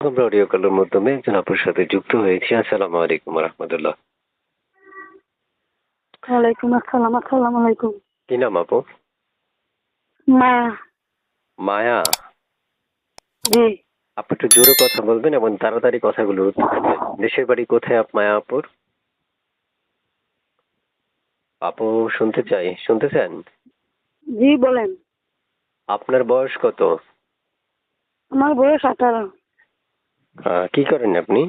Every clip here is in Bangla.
আমরা অডিও কলের মাধ্যমে একজন আপুর সাথে যুক্ত হয়েছি। আসসালামু আলাইকুম রহমতুল্লাহ। ওয়ালাইকুম আসসালাম। আসসালামু আলাইকুম। কি নাম আপু? মায়া। মায়া। জি। আপু একটু জোরে কথা বলবেন এবং তাড়াতাড়ি কথাগুলো উত্তর দিবেন। দেশের বাড়ি কোথায় মায়া আপুর? আপু শুনতেছেন? জি বলেন। আপনার বয়স কত? আমার বয়স 18। কি করেন আপনি?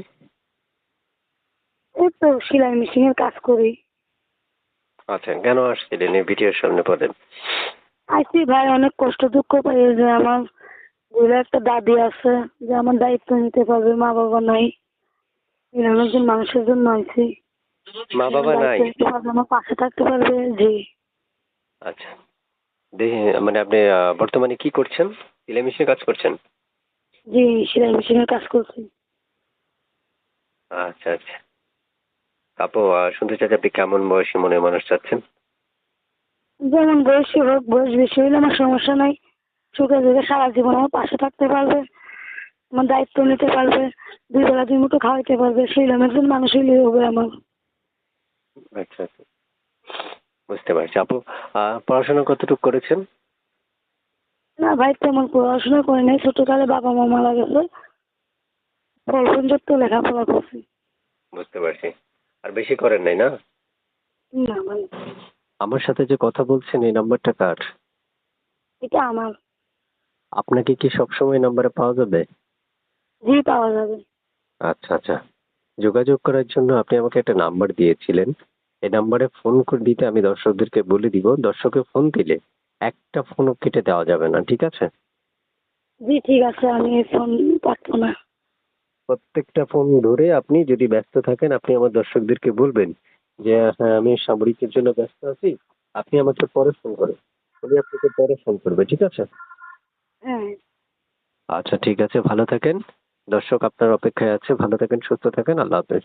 এই তো সেলাই মেশিনের কাজ করি। আচ্ছা, কেন আসছিলেন এই ভিডিওর সামনে বলেন? আইসি ভাই, অনেক কষ্ট দুঃখ পাই যে আমার ঘরে একটা দাদি আছে যে আমার দায়িত্ব নিতে পারবে, মা বাবা নাই। এরকম একজন মানুষের জন্য আইসি। মা বাবা নাই? দায়িত্ব নিতে পারবে, আমার পাশে থাকতে পারবে। জি। আচ্ছা, দেখি মানে আপনি বর্তমানে কি করছেন? সেলাই মেশিনে কাজ করছেন? জি, সেলাই মেশিনের কাজ করছি। আচ্ছা আচ্ছা। আপু শুনতে চাচ্ছি আপনি কেমন বয়সী মনে মানুষ চাচ্ছেন? যেমন বয়সী হোক, বয়স বেশি হইলে আমার সমস্যা নাই। সুখে দুঃখে সারা জীবন আমার পাশে থাকতে পারবে, আমার দায়িত্ব নিতে পারবে, দুই বেলা দুই মুঠো খাওয়াইতে পারবে, সেই রকম একজন মানুষ হইলেই হবে আমার। আচ্ছা আচ্ছা, বুঝতে পারছি। আপু পড়াশোনা কতটুকু করেছেন? না ভাই, তেমন পড়াশোনা করি নাই, ছোটকালে বাবা মা মারা গেছে, অল্প পর্যন্ত লেখাপড়া করছি। বুঝতে পারছি। আর বেশি করেন নাই না? না ভাই। আমার সাথে যে কথা বলছেন এই নাম্বারটা কার? এটা আমার। আপনাকে কি সবসময় নাম্বারে পাওয়া যাবে? জি, পাওয়া যাবে। আচ্ছা আচ্ছা, যোগাযোগ করার জন্য আপনি আমাকে একটা নাম্বার দিয়েছিলেন। এই নাম্বারে ফোন করে দিতে আমি দর্শকদেরকে বলে দিব। দর্শকে ফোন দিলে একটা ফোনও কেটে দেওয়া যাবে না, ঠিক আছে? জি ঠিক আছে, আমি ফোন কাটবো না। প্রত্যেকটা ফোন ধরে আপনি যদি ব্যস্ত থাকেন আপনি আমার দর্শকদেরকে বলবেন যে হ্যাঁ আমি সামরিকের জন্য ব্যস্ত আছি, আপনি আমাকে পরে ফোন করেন। উনি আপনাকে পরে ফোন করবে, ঠিক আছে? হ্যাঁ। আচ্ছা ঠিক আছে, ভালো থাকেন। দর্শক আপনার অপেক্ষায় আছে। ভালো থাকেন, সুস্থ থাকেন। আল্লাহ হাফেজ।